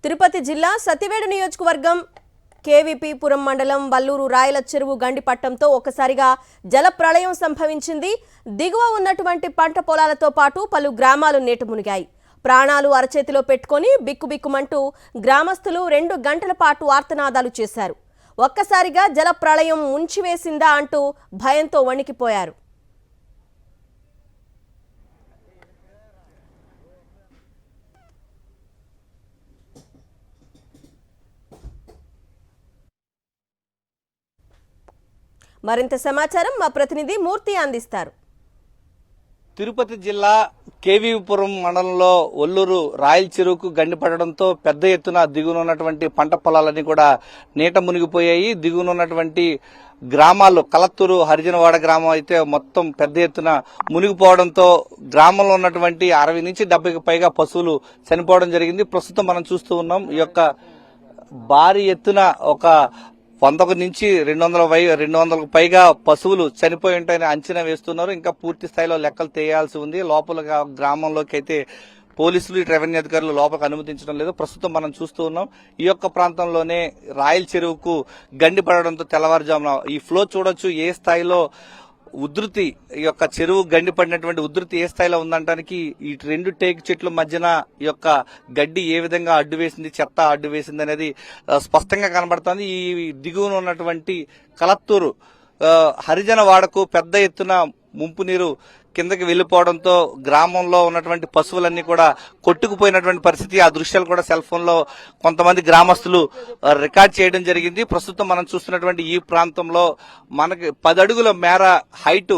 తిరుపతి జిల్లా సతివేడు నియోజకవర్గం కేవీపీపురం మండలం వల్లూరు రాయల చెరువు గండిపట్టంతో ఒక్కసారిగా జల ప్రళయం సంభవించింది. దిగువ ఉన్నటువంటి పంట పొలాలతో పాటు పలు గ్రామాలు నీట మునిగాయి. ప్రాణాలు అరచేతిలో పెట్టుకొని బిక్కుబిక్కుమంటూ గ్రామస్తులు 2 గంటల పాటు ఆర్తనాదాలు చేశారు. ఒక్కసారిగా జల ప్రళయం ముంచివేసిందా అంటూ భయంతో వణికిపోయారు. మరింత సమాచారం మా ప్రతినిధి మూర్తి అందిస్తారు. తిరుపతి జిల్లా కేవీపురం మండలంలో ఒల్లూరు రాయల చెరువుకు గండిపడడంతో పెద్ద ఎత్తున దిగునున్నటువంటి పంట పొలాలన్నీ కూడా నీట మునిగిపోయాయి. దిగునున్నటువంటి గ్రామాల్లో కలత్తూరు హరిజనవాడ గ్రామం అయితే మొత్తం పెద్ద ఎత్తున మునిగిపోవడంతో గ్రామంలో ఉన్నటువంటి 60 నుంచి 70కి పైగా పశువులు చనిపోవడం జరిగింది. ప్రస్తుతం మనం చూస్తూ ఉన్నాం. ఈ యొక్క భారీ ఎత్తున ఒక 100 నుంచి 200కు పైగా పశువులు చనిపోయి ఉంటాయని అంచనా వేస్తున్నారు. ఇంకా పూర్తి స్థాయిలో లెక్కలు తేయాల్సి ఉంది. లోపల గ్రామంలోకి అయితే పోలీసులు రెవెన్యూ అధికారులు లోపలికి అనుమతించడం లేదు. ప్రస్తుతం మనం చూస్తూ ఉన్నాం. ఈ యొక్క ప్రాంతంలోనే రాయల చెరువుకు గండి పడడంతో తెల్లవారుజామున ఈ ఫ్లో చూడొచ్చు. ఏ స్థాయిలో ఉధృతి, ఈ యొక్క చెరువు గండి పడినటువంటి ఉధృతి ఏ స్థాయిలో ఉందంటానికి ఈ 2 టేకు చెట్ల మధ్యన ఈ యొక్క గడ్డి ఏ విధంగా అడ్డు వేసింది, చెత్త అడ్డు వేసింది అనేది స్పష్టంగా కనబడుతోంది. ఈ దిగువన ఉన్నటువంటి కలత్తూరు హరిజనవాడకు పెద్ద ఎత్తున ముంపు నీరు కిందకి వెళ్లిపోవడంతో గ్రామంలో ఉన్నటువంటి పశువులన్నీ కూడా కొట్టుకుపోయినటువంటి పరిస్థితి. ఆ దృశ్యాలు కూడా సెల్ ఫోన్ లో కొంతమంది గ్రామస్తులు రికార్డ్ చేయడం జరిగింది. ప్రస్తుతం మనం చూస్తున్నటువంటి ఈ ప్రాంతంలో మనకి 10 అడుగుల మేర హైట్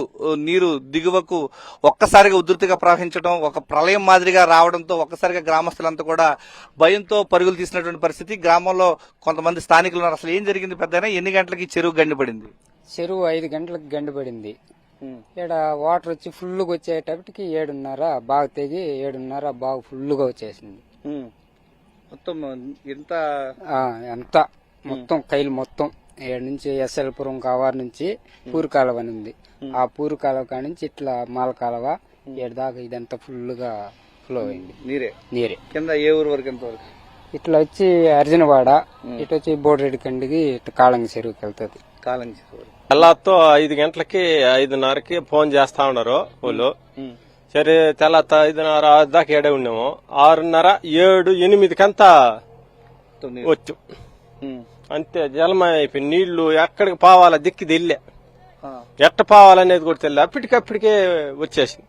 నీరు దిగువకు ఒక్కసారిగా ఉధృతిగా ప్రవహించడం, ఒక ప్రళయం మాదిరిగా రావడంతో ఒక్కసారిగా గ్రామస్తులంతా కూడా భయంతో పరుగులు తీసినటువంటి పరిస్థితి. గ్రామంలో కొంతమంది స్థానికులు ఉన్నారు. అసలు ఏం జరిగింది పెద్దయినా? ఎన్ని గంటలకి చెరువు గండిపడింది? చెరువు 5 గంటలకు గండిపడింది. ఇక్కడ వాటర్ వచ్చి ఫుల్గా వచ్చేటప్పటికి 7:30 బాగా తెగి 7:30 బాగా ఫుల్గా వచ్చేసింది. మొత్తం ఎంత మొత్తం కైలు మొత్తం 7 నుంచి ఎస్ఎల్పురం కావారు నుంచి పూరు కాలువ అని ఉంది. ఆ పూరు కాలువ కాడ నుంచి ఇట్లా మాల కాలువ 7 దాకా ఇదంతా ఫుల్గా ఫ్లో అయింది. నీరే కింద ఏ ఊరు వరకు ఎంత వరకు? ఇట్లా వచ్చి అర్జునవాడ, ఇటు వచ్చి బోడిరెడ్డి కండికి ఇట్లా కాళంగి చెరువుకి వెళ్తుంది. కాళంగి చెరువు తెల్లాతో 5 గంటలకి 5:30కి ఫోన్ చేస్తా ఉన్నారు వాళ్ళు. సరే తెల్లాత 5:30 దాకా ఏడే ఉన్నాము. 6:30, 7, 8కంతా వచ్చు. అంతే జలమయం అయిపోయింది. నీళ్లు ఎక్కడికి పోవాలా దిక్కి తెల్లే, ఎట్ట పోవాలనేది కూడా తెలియదు. అప్పటికప్పటికే వచ్చేసింది.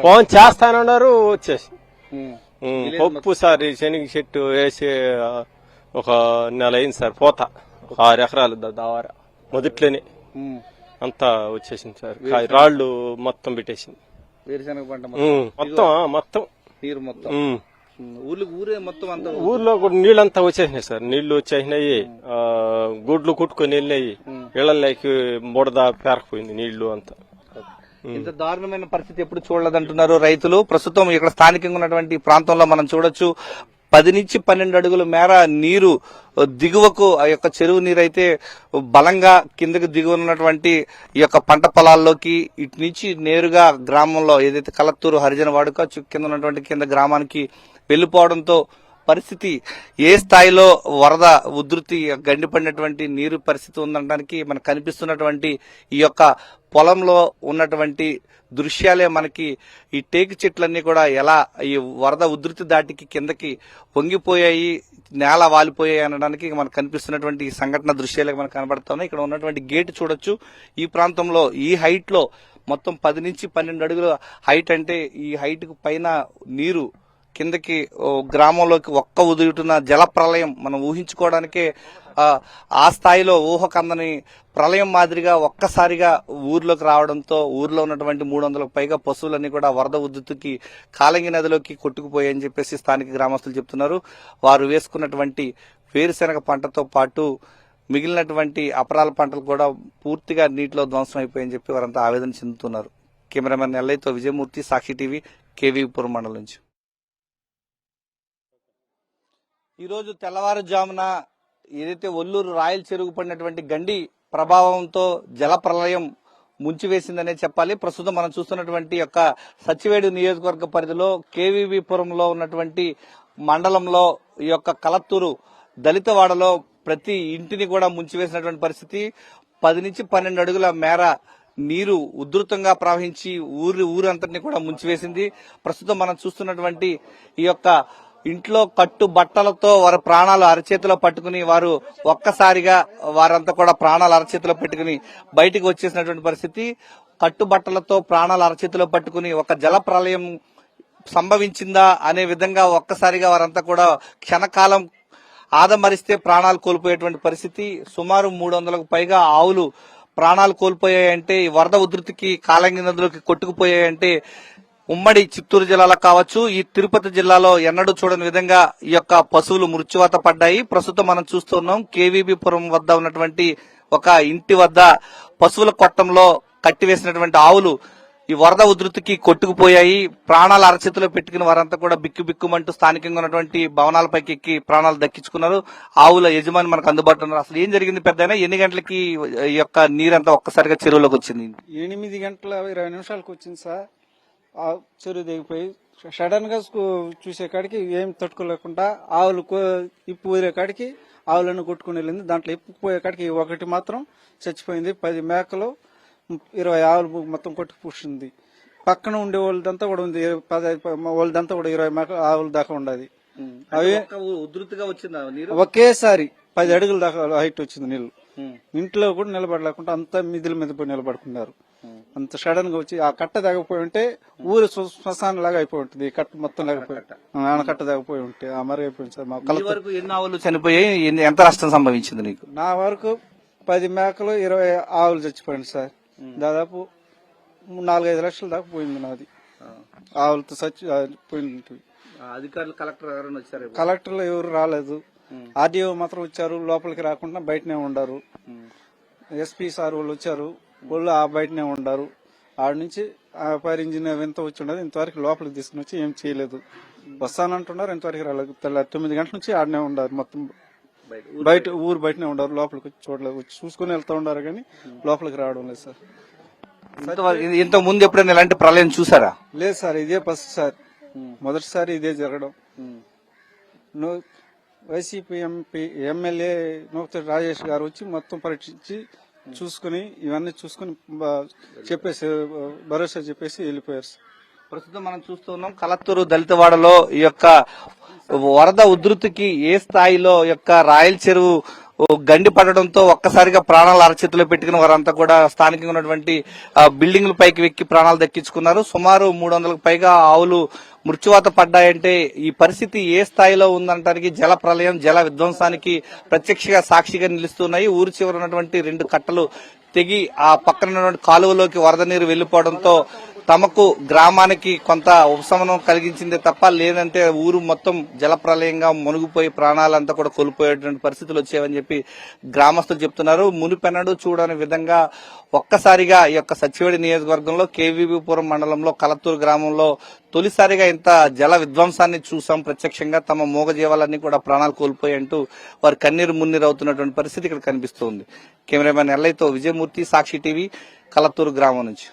ఫోన్ చేస్తానన్నారు, వచ్చేసింది. పప్పు సార్ శనగ చెట్టు వేసి ఒక నెల అయింది సార్. పోత 6 ఎకరాలు దావార మొదట్లోనే అంతా వచ్చేసింది సార్. రాళ్లు మొత్తం పెట్టేసింది. వేరుశనగ పంట మొత్తం నీరు మొత్తం ఊరే మొత్తం అంతా ఊర్లో కూడా నీళ్ళంతా వచ్చేసినాయి సార్. నీళ్లు వచ్చేసినాయి, గుడ్లు కుట్టుకొని వెళ్ళినాయి. ఇళ్లలోకి బుడద పేరకపోయింది నీళ్లు అంతా. ఇంత దారుణమైన పరిస్థితి ఎప్పుడు చూడలేదంటున్నారు రైతులు. ప్రస్తుతం ఇక్కడ స్థానికంగా ఉన్నటువంటి ప్రాంతంలో మనం చూడొచ్చు. 10 నుంచి 12 అడుగుల మేర నీరు దిగువకు ఆ యొక్క చెరువు నీరు అయితే బలంగా కిందకు దిగువన్నటువంటి ఈ యొక్క పంట పొలాల్లోకి ఇటు నుంచి నేరుగా గ్రామంలో ఏదైతే కలత్తూరు హరిజనవాడుక కింద ఉన్నటువంటి కింద గ్రామానికి వెళ్లిపోవడంతో పరిస్థితి ఏ స్థాయిలో వరద ఉధృతి గండిపడినటువంటి నీరు పరిస్థితి ఉందనడానికి మనకు కనిపిస్తున్నటువంటి ఈ యొక్క పొలంలో ఉన్నటువంటి దృశ్యాలే మనకి ఈ టేకు చెట్లన్నీ కూడా ఎలా ఈ వరద ఉధృతి దాటికి కిందకి వంగిపోయాయి, నేల వాలిపోయాయి అనడానికి మనకు కనిపిస్తున్నటువంటి ఈ సంఘటన దృశ్యాలే మనకు కనబడుతున్నాయి. ఇక్కడ ఉన్నటువంటి గేట్ చూడొచ్చు. ఈ ప్రాంతంలో ఈ హైట్ లో మొత్తం 10 నుంచి 12 అడుగుల హైట్, అంటే ఈ హైట్ కు పైన నీరు కిందకి గ్రామంలోకి ఒక్క ఉదుగుతున్న జల ప్రళయం మనం ఊహించుకోవడానికే ఆ స్థాయిలో ఊహకందని ప్రళయం మాదిరిగా ఒక్కసారిగా ఊర్లోకి రావడంతో ఊర్లో ఉన్నటువంటి 300కు పైగా పశువులన్నీ కూడా వరద ఉధృతికి కాళంగి నదిలోకి కొట్టుకుపోయాయని చెప్పేసి స్థానిక గ్రామస్తులు చెప్తున్నారు. వారు వేసుకున్నటువంటి వేరుశెనగ పంటతో పాటు మిగిలినటువంటి అపరాల పంటలు కూడా పూర్తిగా నీటిలో ధ్వంసం అయిపోయాయని చెప్పి వారంతా ఆవేదన చెందుతున్నారు. కెమెరామెన్ ఎల్ఐతో విజయమూర్తి, సాక్షి టీవీ, కేవీపురం మండలం నుంచి. ఈరోజు తెల్లవారుజామున ఏదైతే ఒల్లూరు రాయల చెరువు పడినటువంటి గండి ప్రభావంతో జల ప్రళయం ముంచివేసిందనే చెప్పాలి. ప్రస్తుతం మనం చూస్తున్నటువంటి యొక్క సచివేడు నియోజకవర్గ పరిధిలో కేవీపీపురంలో ఉన్నటువంటి మండలంలో ఈ యొక్క కలత్తూరు దళితవాడలో ప్రతి ఇంటిని కూడా ముంచివేసినటువంటి పరిస్థితి. 10 నుంచి 12 అడుగుల మేర నీరు ఉధృతంగా ప్రవహించి ఊరంతటిని కూడా ముంచివేసింది. ప్రస్తుతం మనం చూస్తున్నటువంటి ఈ యొక్క ఇంట్లో కట్టు బట్టలతో వారి ప్రాణాలు అరచేతిలో పట్టుకుని వారు ఒక్కసారిగా వారంతా కూడా ప్రాణాలు అరచేతిలో పెట్టుకుని బయటికి వచ్చేసినటువంటి పరిస్థితి. కట్టుబట్టలతో ప్రాణాలు అరచేతిలో పట్టుకుని ఒక జల ప్రళయం సంభవించిందా అనే విధంగా ఒక్కసారిగా వారంతా కూడా క్షణకాలం ఆదమరిస్తే ప్రాణాలు కోల్పోయేటువంటి పరిస్థితి. సుమారు 300కు పైగా ఆవులు ప్రాణాలు కోల్పోయాయంటే, ఈ వరద ఉధృతికి కాలంగి నదులోకి కొట్టుకుపోయాయంటే ఉమ్మడి చిత్తూరు జిల్లాలో కావచ్చు, ఈ తిరుపతి జిల్లాలో ఎన్నడూ చూడని విధంగా ఈ యొక్క పశువులు మృత్యువాత పడ్డాయి. ప్రస్తుతం మనం చూస్తున్నాం కేవీబీ పురం వద్ద ఉన్నటువంటి ఒక ఇంటి వద్ద పశువుల కొట్టంలో కట్టివేసినటువంటి ఆవులు ఈ వరద ఉధృతికి కొట్టుకుపోయాయి. ప్రాణాలు అరచేతిలో పెట్టుకుని వారంతా కూడా బిక్కుబిక్కుమంటూ స్థానికంగా ఉన్నటువంటి భవనాలపైకి ఎక్కి ప్రాణాలు దక్కించుకున్నారు. ఆవుల యజమాని మనకు అందుబాటులో ఉన్నారు. అసలు ఏం జరిగింది పెద్దయినా? ఎన్ని గంటలకి ఈ యొక్క నీరంతా ఒక్కసారిగా చెరువులోకి వచ్చింది? 8 గంటల 20 నిమిషాలకు వచ్చింది సార్. ఆ చెరువు దిగిపోయి సడన్ గా చూసే కాడికి ఏం తట్టుకోలేకుండా ఆవులు ఇప్పు వదిలే కాడికి ఆవులను కొట్టుకుని వెళ్ళింది. దాంట్లో ఇప్పు పోయే కాడికి ఒకటి మాత్రం చచ్చిపోయింది. 10 మేకలు 20 ఆవులు మొత్తం కొట్టుకు పూసింది. పక్కన ఉండే వాళ్ళదంతా కూడా ఉంది. 15 వాళ్ళదంతా కూడా 20 మేకలు ఆవుల దాకా ఉండదు. అవి ఉధృతిగా వచ్చిందా నీరు? ఒకేసారి 10 అడుగుల దాకా హైట్ వచ్చింది నీళ్లు. ఇంట్లో కూడా నిలబడలేకుండా అంతా మిదిల మీద పోయి నిలబడుకున్నారు. అంత సడన్ గా వచ్చి ఆ కట్ట దాకపోయి ఉంటే ఊరు శ్మశానం లాగా అయిపోయి ఉంటుంది. కట్ట మొత్తం లేకపోయి ఆనకట్ట దాకపోయి ఉంటే ఆ మరి అయిపోయింది సార్. మా వరకు ఎన్ని ఆవులు చనిపోయాయి? ఎంత నష్టం సంభవించింది నీకు? నా వరకు 10 మేకలు 20 ఆవులు చచ్చిపోయింది సార్. దాదాపు 4-5 లక్షల దాకా పోయింది నాది. ఆవులతో చచ్చిపోయింది. అధికారులు కలెక్టర్ ఎవరైనా వచ్చారు? కలెక్టర్లు ఎవరు రాలేదు. ఆర్డీఓ మాత్రం వచ్చారు, లోపలికి రాకుండా బయటనే ఉండారు. ఎస్పీ సార్ వాళ్ళు వచ్చారు, వాళ్ళు ఆ బయటనే ఉండారు. ఆడ నుంచి ఫైర్ ఇంజనీర్ ఎంత వచ్చి ఉండదు, ఇంతవరకు లోపలికి తీసుకుని వచ్చి ఏం చేయలేదు. వస్తానంటున్నారు, ఇంతవరకు రాలేదు. 9 గంటల నుంచి ఆడనే ఉండారు. మొత్తం బయట ఊరు బయటనే ఉండారు. లోపలికి వచ్చి చూడలేదు. వచ్చి చూసుకుని వెళ్తా ఉండారు కానీ లోపలికి రావడం లేదు సార్. ఇంత ముందు ఎప్పుడైనా ఇలాంటి ప్రళయం చూసారా? లేదు సార్, ఇదే ఫస్ట్ సార్. మొదటిసారి ఇదే జరగడం. YCP MP MLA Nukathoti Rajesh గారు వచ్చి మొత్తం పరీక్షించి చూసుకుని ఇవన్నీ చూసుకుని చెప్పేసి భరోసా చెప్పేసి వెళ్ళిపోయారు. ప్రస్తుతం మనం చూస్తున్నాం కలత్తూరు దళితవాడలో ఈ యొక్క వరద ఉధృతికి ఏ స్థాయిలో యొక్క రాయల చెరువు గండి పడడంతో ఒక్కసారిగా ప్రాణాలు అరచేతిలో పెట్టుకుని వారంతా కూడా స్థానికంగా ఉన్నటువంటి బిల్డింగ్ల పైకి వెక్కి ప్రాణాలు దక్కించుకున్నారు. సుమారు 300కు పైగా ఆవులు మృత్యువాత పడ్డాయంటే ఈ పరిస్థితి ఏ స్థాయిలో ఉందంటానికి జల ప్రళయం, జల విధ్వంసానికి ప్రత్యక్షంగా సాక్షిగా నిలుస్తున్నాయి. ఊరు చివర ఉన్నటువంటి 2 కట్టలు తెగి ఆ పక్కన ఉన్నటువంటి కాలువలోకి వరద నీరు వెళ్లిపోవడంతో తమకు గ్రామానికి కొంత ఉపశమనం కలిగించిందే తప్ప లేదంటే ఊరు మొత్తం జలప్రలయంగా మునిగిపోయి ప్రాణాలంతా కూడా కోల్పోయేటువంటి పరిస్థితులు వచ్చాయని చెప్పి గ్రామస్తులు చెప్తున్నారు. మునిపెన్నడూ చూడని విధంగా ఒక్కసారిగా ఈ యొక్క సచివేడి నియోజకవర్గంలో కేవీబీపురం మండలంలో కలత్తూరు గ్రామంలో తొలిసారిగా ఇంత జల విధ్వంసాన్ని చూసాం ప్రత్యక్షంగా. తమ మూగజీవాలన్నీ కూడా ప్రాణాలు కోల్పోయి అంటూ వారు కన్నీరు మున్నీరు అవుతున్నటువంటి పరిస్థితి ఇక్కడ కనిపిస్తోంది. కెమెరామెన్ ఎల్లయ్యతో విజయమూర్తి, సాక్షి టీవీ, కలత్తూరు గ్రామం నుంచి.